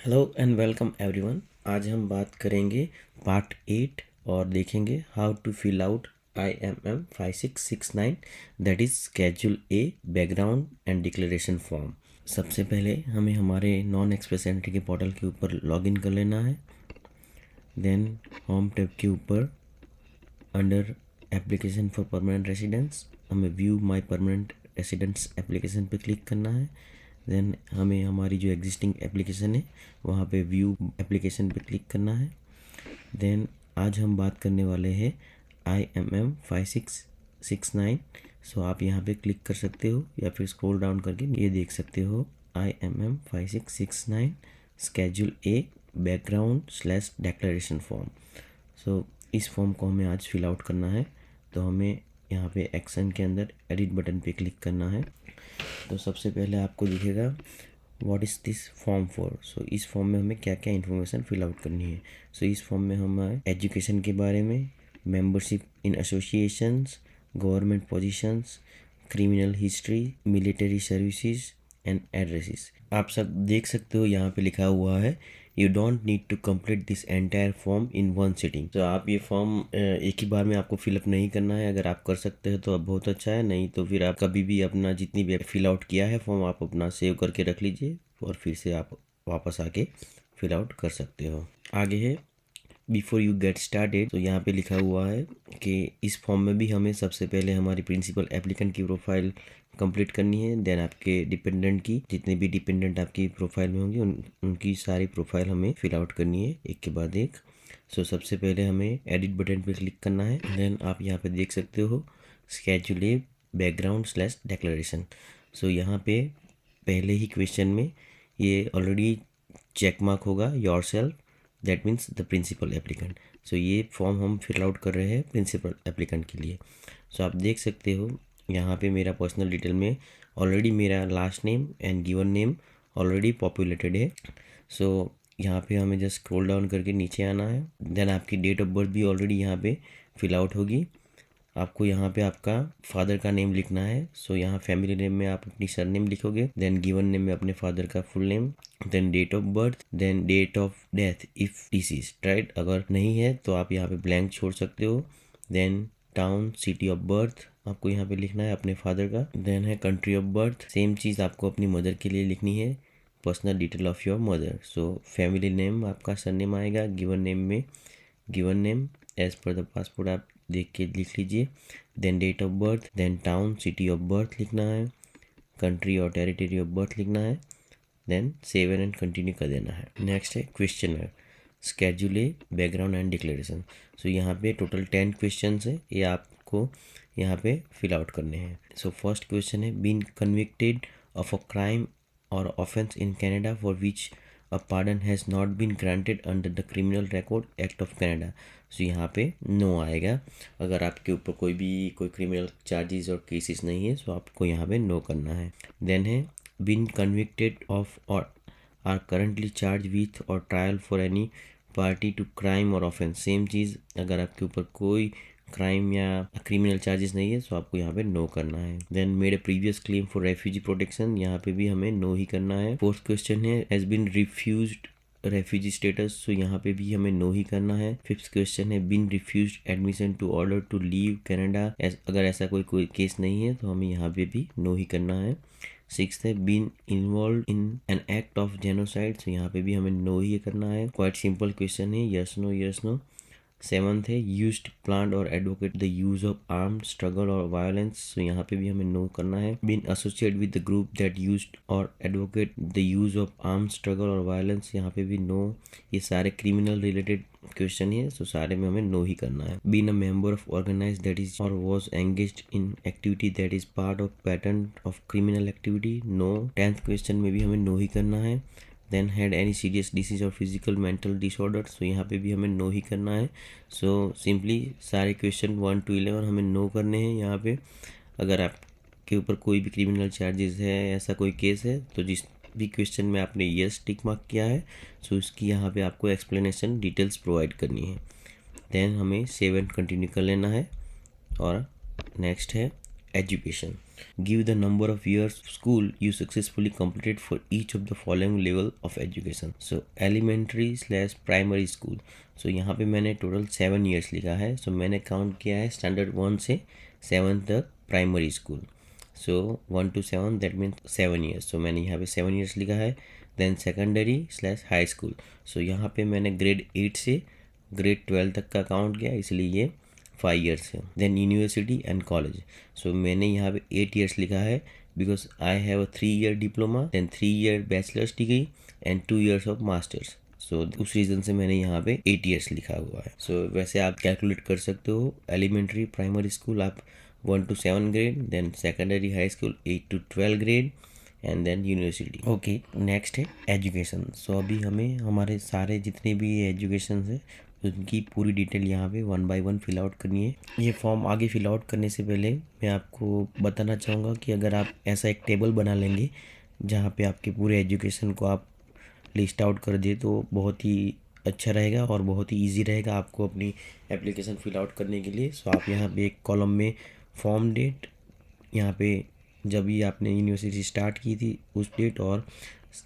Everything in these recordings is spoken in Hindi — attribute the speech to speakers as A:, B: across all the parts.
A: Hello and welcome everyone. आज हम बात करेंगे पार्ट 8 और देखेंगे how to fill out IMM 5669 that is schedule A background and declaration form. सबसे पहले हमें हमारे नॉन एक्सप्रेस एंट्री के पोर्टल के ऊपर लॉगिन कर लेना है। देन होम टैब के ऊपर under application for permanent residence हमें view my permanent residence application पे क्लिक करना है। देन हमें हमारी जो एग्जिस्टिंग एप्लीकेशन है वहाँ पे व्यू एप्लीकेशन पे क्लिक करना है। देन आज हम बात करने वाले हैं IMM 5669। सो आप यहाँ पे क्लिक कर सकते हो या फिर स्क्रॉल डाउन करके ये देख सकते हो IMM 5669 schedule A background / declaration form. सो इस फॉर्म को हमें आज फिल आउट करना है। तो हमें यहाँ पे एक्शन के अंदर एडिट बटन पे क्लिक करना है। तो सबसे पहले आपको दिखेगा what is this form for. So इस फॉर्म में हमें क्या क्या इन्फॉर्मेशन फिल आउट करनी है। सो इस फॉर्म में हम एजुकेशन के बारे में, membership in associations, government positions, criminal history, military services and addresses. आप सब देख सकते हो यहाँ पे लिखा हुआ है you don't need to complete this entire form in one sitting. तो आप ये फॉर्म एक ही बार में आपको फिलअप नहीं करना है। अगर आप कर सकते हो तो अब बहुत अच्छा है, नहीं तो फिर आप कभी भी अपना जितनी भी फिल आउट किया है फॉर्म आप अपना सेव करके रख लीजिए और फिर से आप वापस आके फिल आउट कर सकते हो। आगे है बिफोर यू गेट स्टार्टेड। तो यहाँ पे लिखा हुआ है कि इस फॉर्म में भी हमें सबसे पहले हमारी प्रिंसिपल एप्लीकेंट की प्रोफाइल कंप्लीट करनी है। देन आपके डिपेंडेंट की, जितने भी डिपेंडेंट आपकी प्रोफाइल में होंगे उनकी सारी प्रोफाइल हमें फिल आउट करनी है एक के बाद एक। सो सबसे पहले हमें एडिट बटन पे क्लिक करना है। देन आप यहाँ पे देख सकते हो schedule A background / declaration. So यहाँ पे पहले ही क्वेश्चन में ये ऑलरेडी चेक मार्क होगा yourself, that means the principal applicant. So ये फॉर्म हम फिल आउट कर रहे हैं प्रिंसिपल एप्लीकेंट के लिए। सो आप देख सकते हो यहाँ पे मेरा पर्सनल डिटेल में ऑलरेडी मेरा last name and given name already populated है। सो यहाँ पे हमें जस्ट स्क्रॉल डाउन करके नीचे आना है। देन आपकी डेट ऑफ बर्थ भी ऑलरेडी यहाँ पे फिल आउट होगी। आपको यहाँ पे आपका फादर का नेम लिखना है। सो यहाँ फैमिली नेम में आप अपनी सरनेम लिखोगे, देन गिवन नेम में अपने फादर का full name, then date of birth, then date of death if deceased, right. अगर नहीं है तो आप यहाँ पे ब्लैंक छोड़ सकते हो। Then town, city of birth आपको यहाँ पे लिखना है अपने फादर का। देन है कंट्री ऑफ बर्थ, सेम चीज़ आपको अपनी मदर के लिए लिखनी है, personal detail of your mother. So family name आपका सरनेम आएगा, गिवन नेम में given name as per the passport आप देख के लिख लीजिए। Then date of birth, then town, city of birth लिखना है, कंट्री और टेरिटरी ऑफ बर्थ लिखना है, देन सेव एंड कंटिन्यू कर देना है। नेक्स्ट है questionnaire schedule A background and declaration. So यहाँ पे टोटल 10 क्वेश्चन है, ये आपको यहाँ पे फिल आउट करने हैं। सो फर्स्ट क्वेश्चन है been convicted of a crime or offence in Canada for which a pardon has not been granted under the criminal record act of Canada. So यहाँ पे नो आएगा। अगर आपके ऊपर कोई क्रिमिनल चार्जेस और केसेस नहीं है तो आपको यहाँ पे नो करना है। देन है been convicted of or are currently charge with or trial for any party to crime or offence. Same चीज़, अगर आपके ऊपर कोई क्राइम या क्रिमिनल चार्जेस नहीं है तो आपको यहाँ पे नो करना है। Then made a previous claim for refugee protection, यहाँ पे भी हमें नो ही करना है। फोर्थ क्वेश्चन है has been refused refugee status, so यहाँ पे भी हमें नो ही करना है। फिफ्थ क्वेश्चन है been refused admission to order to leave Canada, अगर ऐसा कोई केस नहीं है तो हमें यहाँ पे भी नो ही करना है। सिक्स्थ है been involve in an act of genocide, तो यहाँ पे भी हमें नो ही करना है। क्वाइट सिंपल क्वेश्चन है, यस नो। सेवंथ है used planned or advocate the use of arm struggle or violence, तो यहाँ पे भी हमें नो करना है। Been associate with the group that used or advocate the use of arm struggle or violence, यहाँ पे भी नो। ये सारे क्रिमिनल रिलेटेड क्वेश्चन है, तो सारे में हमें नो ही करना है। Been a member of organise that is or was engaged in activity that is part of pattern of criminal activity, no. 10th question में भी हमें नो ही करना है। Then had any serious disease or physical mental disorder, so यहाँ पे भी हमें नो ही करना है। सो सिंपली सारे क्वेश्चन 1 to 11 हमें नो करने हैं यहाँ पे। अगर आपके ऊपर कोई भी क्रिमिनल चार्जेस है, ऐसा कोई केस है, तो जिस भी क्वेश्चन में आपने यस टिक मार्क किया है सो उसकी यहाँ पे आपको एक्सप्लेनेशन डिटेल्स प्रोवाइड करनी है। देन हमें सेव एंड कंटिन्यू कर लेना है। और नेक्स्ट है education. Give the number of years of school you successfully completed for each of the following level of education. So elementary/primary school. So यहाँ पे मैंने टोटल 7 years लिखा है. So मैंने काउंट किया है स्टैंडर्ड 1 से 7 तक primary school. So 1 to 7 that means 7 years. सो मैंने यहाँ पे 7 years लिखा है. Then सेकेंडरी/हाई school. सो यहाँ पे मैंने ग्रेड 8 से ग्रेड 12 तक का काउंट किया, इसलिए ये 5 years है. Then university and college. So मैंने यहाँ पे 8 years लिखा है because I have a 3 year diploma, then 3 year bachelors degree and 2 years of masters. So उस रीज़न से मैंने यहाँ पे 8 years लिखा हुआ है. सो वैसे आप कैलकुलेट कर सकते हो. एलिमेंट्री प्राइमरी स्कूल आप 1 to 7 grade, then secondary high school 8 to 12 grade and then university. Okay, next है एजुकेशन. सो अभी हमें हमारे सारे जितने भी एजुकेशन है उनकी पूरी डिटेल यहाँ पे 1 by 1 फिल आउट करनी है. ये फॉर्म आगे फिल आउट करने से पहले मैं आपको बताना चाहूँगा कि अगर आप ऐसा एक टेबल बना लेंगे जहाँ पे आपके पूरे एजुकेशन को आप लिस्ट आउट कर दिए तो बहुत ही अच्छा रहेगा और बहुत ही इजी रहेगा आपको अपनी एप्लीकेशन फिल आउट करने के लिए. सो आप यहाँ पे एक कॉलम में फॉर्म डेट, यहाँ पे जब भी आपने यूनिवर्सिटी स्टार्ट की थी उस डेट और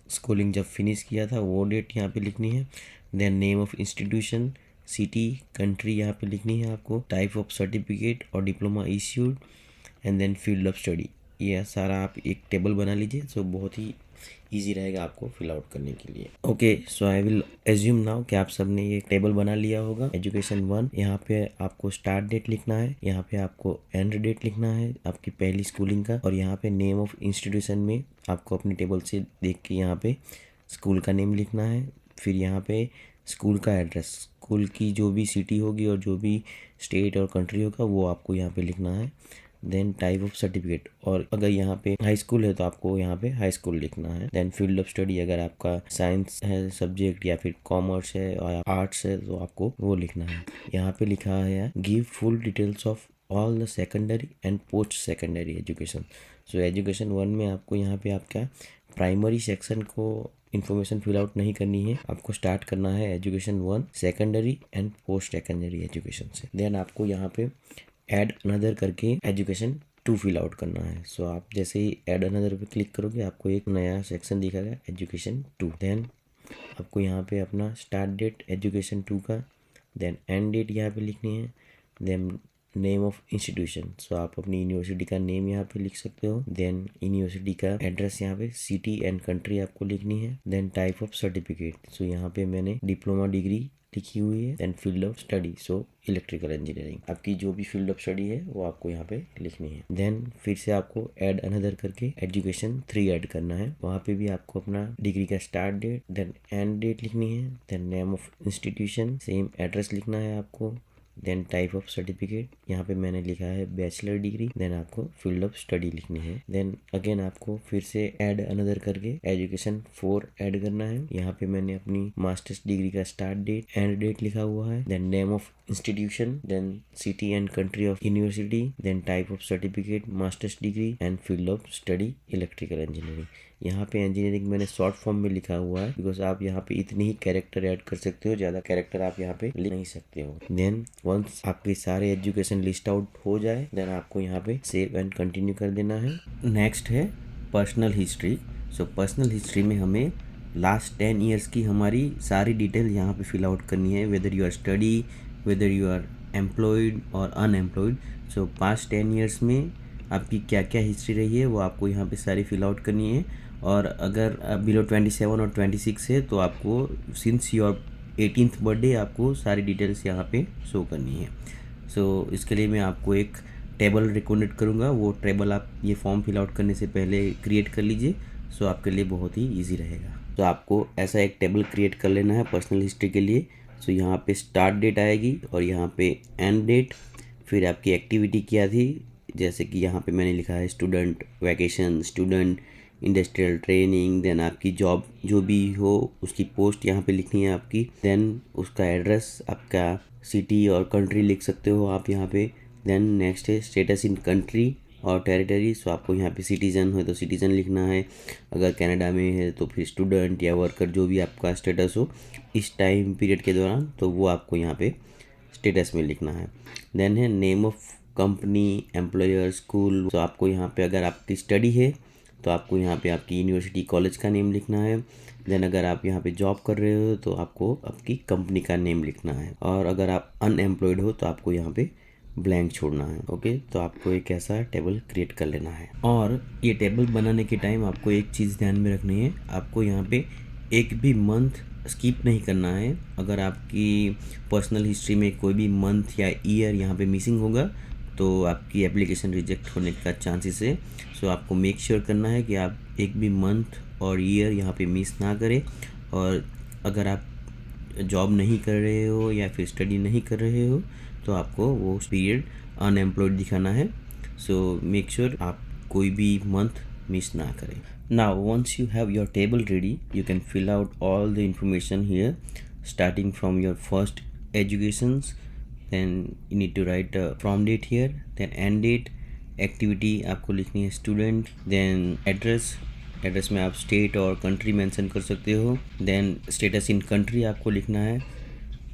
A: स्कूलिंग जब फिनिश किया था वो डेट यहाँ पे लिखनी है. Then name of institution, city, country यहाँ पे लिखनी है आपको. Type of certificate or diploma issued and then field of study. ये सारा आप एक टेबल बना लीजिए. सो बहुत ही ईजी रहेगा आपको फिल आउट करने के लिए. Okay, so I will assume now कि आप सबने ये टेबल बना लिया होगा. एजुकेशन 1, यहाँ पे आपको स्टार्ट डेट लिखना है, यहाँ पे आपको एंड डेट लिखना है आपकी पहली स्कूलिंग का, और यहाँ पे नेम ऑफ इंस्टीट्यूशन में आपको अपनी टेबल से देख के यहाँ पे स्कूल का नेम लिखना है. फिर यहाँ पे स्कूल का एड्रेस, स्कूल की जो भी सिटी होगी और जो भी स्टेट और कंट्री होगा वो आपको यहाँ पे लिखना है. देन टाइप ऑफ सर्टिफिकेट, और अगर यहाँ पे हाई स्कूल है तो आपको यहाँ पे हाई स्कूल लिखना है. देन फील्ड ऑफ स्टडी, अगर आपका साइंस है सब्जेक्ट या फिर कॉमर्स है और आर्ट्स है तो आपको वो लिखना है. यहाँ पे लिखा है give full details of all the secondary and post secondary education. So education 1 में आपको यहाँ पे आपका प्राइमरी सेक्शन को इन्फॉर्मेशन फिल आउट नहीं करनी है, आपको स्टार्ट करना है education 1 secondary and post secondary education से. देन आपको यहाँ पे ऐड अनदर करके एजुकेशन 2 फिल आउट करना है. सो आप जैसे ही ऐड अनदर पे क्लिक करोगे आपको एक नया सेक्शन दिखेगा एजुकेशन 2. देन आपको यहाँ पे अपना स्टार्ट डेट एजुकेशन 2 का, देन एंड डेट यहाँ पे लिखनी है. देन नेम ऑफ इंस्टीट्यूशन, सो आप अपनी यूनिवर्सिटी का नेम यहाँ पे लिख सकते हो. देन यूनिवर्सिटी का एड्रेस, यहाँ पे सिटी एंड कंट्री आपको लिखनी है. Then type of certificate, so यहाँ पे मैंने डिप्लोमा डिग्री लिखी हुई है. Then field of study, so electrical engineering. आपकी जो भी फील्ड ऑफ स्टडी है वो आपको यहाँ पे लिखनी है. देन फिर से आपको ऐड अनदर करके एजुकेशन 3 ऐड करना है. वहाँ पे भी आपको अपना डिग्री का start date, then end date लिखनी है. Then name of institution, same address लिखना है आपको. देन टाइप ऑफ सर्टिफिकेट, यहाँ पे मैंने लिखा है बैचलर डिग्री. देन आपको फील्ड ऑफ स्टडी लिखनी है. देन अगेन आपको फिर से ऐड अनदर करके एजुकेशन 4 ऐड करना है. यहाँ पे मैंने अपनी मास्टर्स डिग्री का स्टार्ट डेट एंड डेट लिखा हुआ है. Then name of institution, then city and country of university, then type of certificate masters degree and field of study electrical engineering. यहाँ पे इंजीनियरिंग मैंने शॉर्ट फॉर्म में लिखा हुआ है बिकॉज आप यहाँ पे इतने ही कैरेक्टर ऐड कर सकते हो, ज़्यादा कैरेक्टर आप यहाँ पे लिख नहीं सकते हो. देन वंस आपके सारे एजुकेशन लिस्ट आउट हो जाए देन आपको यहाँ पे सेव एंड कंटिन्यू कर देना है. नेक्स्ट है personal history. So personal history में हमें लास्ट 10 years की हमारी सारी डिटेल यहाँ पे फिल आउट करनी है. Whether you are study, whether you are employed or unemployed. So past 10 years में आपकी क्या क्या हिस्ट्री रही है वो आपको यहाँ पे सारी फिल आउट करनी है. और अगर बिलो 27 और 26 है तो आपको सिंस योर 18th बर्थडे आपको सारी डिटेल्स यहाँ पे शो करनी है. सो इसके लिए मैं आपको एक टेबल रिकमेंड करूँगा. वो टेबल आप ये फॉर्म फिल आउट करने से पहले क्रिएट कर लीजिए. सो आपके लिए बहुत ही ईजी रहेगा. तो आपको ऐसा एक टेबल क्रिएट कर लेना है पर्सनल हिस्ट्री के लिए. सो यहाँ पे स्टार्ट डेट आएगी और यहाँ पे एंड डेट, फिर आपकी एक्टिविटी क्या थी, जैसे कि यहाँ पे मैंने लिखा है student vacation, student industrial training. Then आपकी जॉब जो भी हो उसकी पोस्ट यहाँ पे लिखनी है आपकी. देन उसका एड्रेस, आपका सिटी और कंट्री लिख सकते हो आप यहाँ पे. देन नेक्स्ट है स्टेटस इन कंट्री और टेरिटरी. सो आपको यहाँ पे सिटीज़न है तो सिटीज़न लिखना है, अगर कनाडा में है तो फिर स्टूडेंट या वर्कर जो भी आपका स्टेटस हो इस टाइम पीरियड के दौरान तो वो आपको यहाँ पे स्टेटस में लिखना है. देन है name of company, employer, school. तो आपको यहाँ पे अगर आपकी स्टडी है तो आपको यहाँ पे आपकी यूनिवर्सिटी, कॉलेज का नेम लिखना है। देन अगर आप यहाँ पे जॉब कर रहे हो तो आपको आपकी कंपनी का नेम लिखना है। और अगर आप अनएम्प्लॉयड हो तो आपको यहाँ पे ब्लैंक छोड़ना है। ओके, तो आपको एक ऐसा टेबल क्रिएट कर लेना है। और ये टेबल बनाने के टाइम आपको एक चीज़ ध्यान में रखनी है, आपको यहाँ पे एक भी मंथ स्किप नहीं करना है। अगर आपकी पर्सनल हिस्ट्री में कोई भी मंथ या ईयर यहाँ पे मिसिंग होगा तो आपकी एप्लीकेशन रिजेक्ट होने का चांसेस है। सो आपको मेक श्योर करना है कि आप एक भी मंथ और ईयर यहाँ पे मिस ना करें। और अगर आप जॉब नहीं कर रहे हो या फिर स्टडी नहीं कर रहे हो तो आपको वो पीरियड अनएम्प्लॉयड दिखाना है। सो मेक श्योर आप कोई भी मंथ मिस ना करें। Now once you have your table ready, you can fill out all the information here, starting from your first educations. Then you need to write a from date here, then end date, activity आपको लिखनी है student, then address, एड्रेस में आप स्टेट और कंट्री मेंशन कर सकते हो। देन स्टेटस इन कंट्री आपको लिखना है,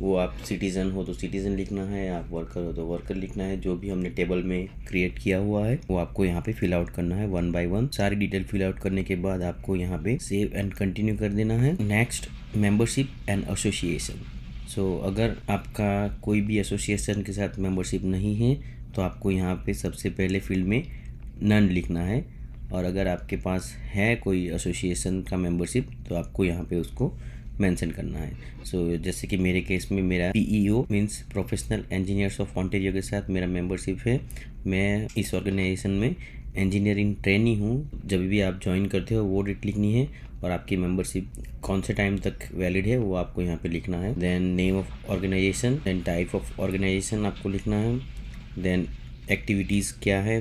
A: वो आप सिटीज़न हो तो सिटीज़न लिखना है, आप वर्कर हो तो वर्कर लिखना है। जो भी हमने टेबल में क्रिएट किया हुआ है वो आपको यहाँ पे फिल आउट करना है वन बाय वन। सारी डिटेल फिल आउट करने के बाद आपको यहाँ पे सेव एंड कंटिन्यू कर देना है। Next, membership and association. So अगर आपका कोई भी एसोसिएशन के साथ मेंबरशिप नहीं है तो आपको यहाँ पे सबसे पहले फील्ड में नन लिखना है। और अगर आपके पास है कोई एसोसिएशन का मेंबरशिप तो आपको यहाँ पे उसको मेंशन करना है। सो जैसे कि मेरे केस में मेरा PEO means professional engineers of Ontario के साथ मेरा मेंबरशिप है। मैं इस ऑर्गेनाइजेशन में इंजीनियरिंग ट्रेनी हूँ। जब भी आप ज्वाइन करते हो वो डेट लिखनी है और आपकी मेंबरशिप कौन से टाइम तक वैलिड है वो आपको यहाँ पे लिखना है। Then name of organisation, then type of organisation आपको लिखना है। देन एक्टिविटीज़ क्या है,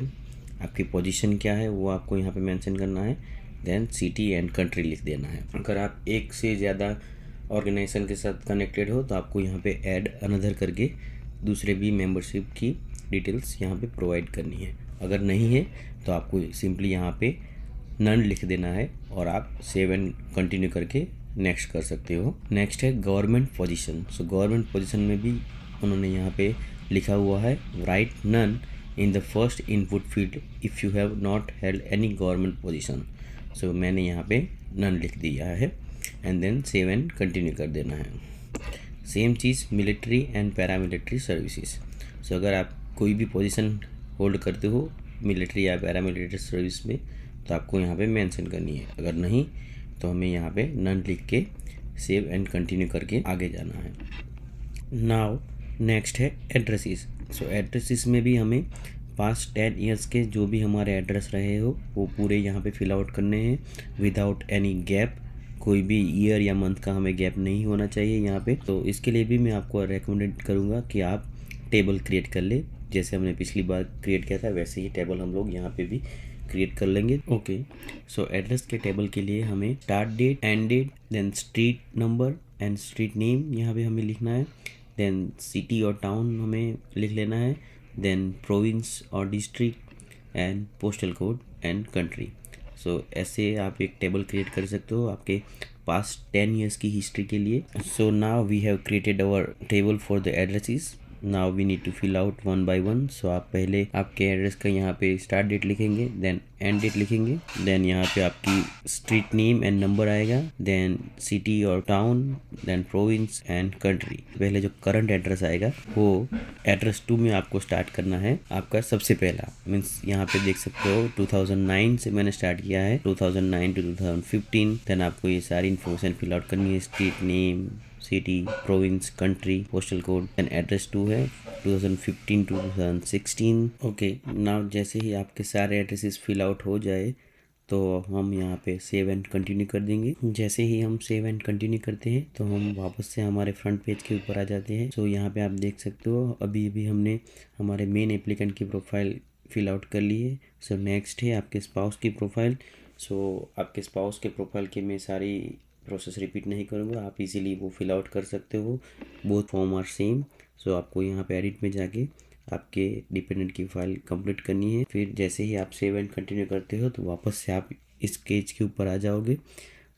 A: आपकी पोजीशन क्या है वो आपको यहाँ पे मेंशन करना है। देन सिटी एंड कंट्री लिख देना है। अगर आप एक से ज़्यादा ऑर्गेनाइजेशन के साथ कनेक्टेड हो तो आपको यहाँ पे ऐड अनदर करके दूसरे भी मेंबरशिप की डिटेल्स यहाँ पे प्रोवाइड करनी है। अगर नहीं है तो आपको सिंपली यहाँ पे नन लिख देना है और आप सेव एंड कंटिन्यू करके नेक्स्ट कर सकते हो। नेक्स्ट है government position. So government position में भी उन्होंने यहाँ पे लिखा हुआ है write none in the first input field if you have not held any government position. So मैंने यहाँ पे नन लिख दिया है and then save and continue कर देना है। सेम चीज़ military and paramilitary services. So अगर आप कोई भी पोजीशन होल्ड करते हो मिलिट्री या पैरामिलिट्री सर्विस में तो आपको यहाँ पे मेंशन करनी है। अगर नहीं तो हमें यहाँ पे नन लिख के सेव एंड कंटिन्यू करके आगे जाना है। नाउ नेक्स्ट है एड्रेसेस। सो एड्रेसेस में भी हमें पास्ट 10 ईयर्स के जो भी हमारे एड्रेस रहे हो वो पूरे यहाँ पे फिल आउट करने हैं विदाउट एनी गैप। कोई भी ईयर या मंथ का हमें गैप नहीं होना चाहिए यहाँ पे। तो इसके लिए भी मैं आपको रेकमेंडेड करूँगा कि आप टेबल क्रिएट कर ले। जैसे हमने पिछली बार क्रिएट किया था वैसे ही टेबल हम लोग यहाँ पे भी क्रिएट कर लेंगे। ओके, सो एड्रेस के टेबल के लिए हमें start date, and date, then street number and street name यहाँ पे हमें लिखना है। देन सिटी और टाउन हमें लिख लेना है। Then province or district and postal code and country. So ऐसे आप एक टेबल क्रिएट कर सकते हो आपके पास्ट 10 ईयर्स की हिस्ट्री के लिए। So now we have created our table for the addresses. Now we need to fill out one by one. So आप पहले आपके एड्रेस का यहाँ पे स्टार्ट डेट लिखेंगे, देन एंड डेट लिखेंगे, देन यहाँ पे आपकी स्ट्रीट नेम एंड नंबर आएगा, then city or town, then province and country. पहले जो करंट एड्रेस आएगा वो एड्रेस 2 में आपको स्टार्ट करना है। आपका सबसे पहला मीन्स यहाँ पे देख सकते हो 2009 से मैंने स्टार्ट किया है, 2009 टू 2015। देन आपको ये सारी इन्फॉर्मेशन फिल आउट करनी है, street name, city, province, country, postal code, and address 2 है 2015 टू 2016। ओके, नाउ जैसे ही आपके सारे एड्रेसेस फिल आउट हो जाए तो हम यहाँ पे सेव एंड कंटिन्यू कर देंगे। जैसे ही हम सेव एंड कंटिन्यू करते हैं तो हम वापस से हमारे फ्रंट पेज के ऊपर आ जाते हैं। सो यहाँ पे आप देख सकते हो अभी अभी हमने हमारे मेन एप्लीकेंट की प्रोफाइल फिल आउट कर ली है। सो नेक्स्ट है आपके स्पाउस की प्रोफाइल। सो आपके स्पाउस के प्रोफाइल की मैं सारी प्रोसेस रिपीट नहीं करूँगा, आप इजीली वो फिल आउट कर सकते हो। Both form are same. So आपको यहाँ पे एडिट में जाके आपके डिपेंडेंट की फाइल कंप्लीट करनी है। फिर जैसे ही आप सेव एंड कंटिन्यू करते हो तो वापस से आप इस पेज के ऊपर आ जाओगे।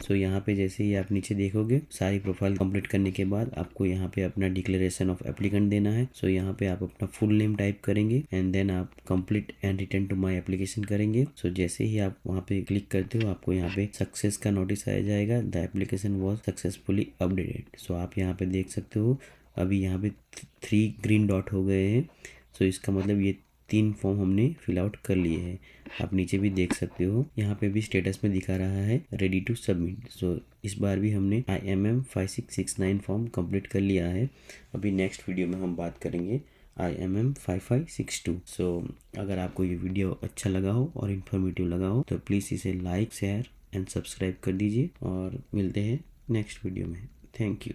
A: सो यहाँ पे जैसे ही आप नीचे देखोगे सारी प्रोफाइल कंप्लीट करने के बाद आपको यहाँ पे अपना डिक्लेरेशन ऑफ एप्लीकेंट देना है। सो यहाँ पे आप अपना फुल नेम टाइप करेंगे एंड देन आप complete and return to my application करेंगे। सो जैसे ही आप वहाँ पे क्लिक करते हो आपको यहाँ पे सक्सेस का नोटिस आ जाएगा, the application was successfully updated. So आप यहाँ पे देख सकते हो अभी यहाँ पे 3 ग्रीन डॉट हो गए हैं। सो इसका मतलब ये 3 फॉर्म हमने फिल आउट कर लिए हैं। आप नीचे भी देख सकते हो यहाँ पे भी स्टेटस में दिखा रहा है रेडी टू सबमिट। सो इस बार भी हमने IMM 5669 फॉर्म कंप्लीट कर लिया है। अभी नेक्स्ट वीडियो में हम बात करेंगे IMM 5562। सो अगर आपको ये वीडियो अच्छा लगा हो और इन्फॉर्मेटिव लगा हो तो प्लीज़ इसे लाइक शेयर एंड सब्सक्राइब कर दीजिए और मिलते हैं नेक्स्ट वीडियो में। Thank you.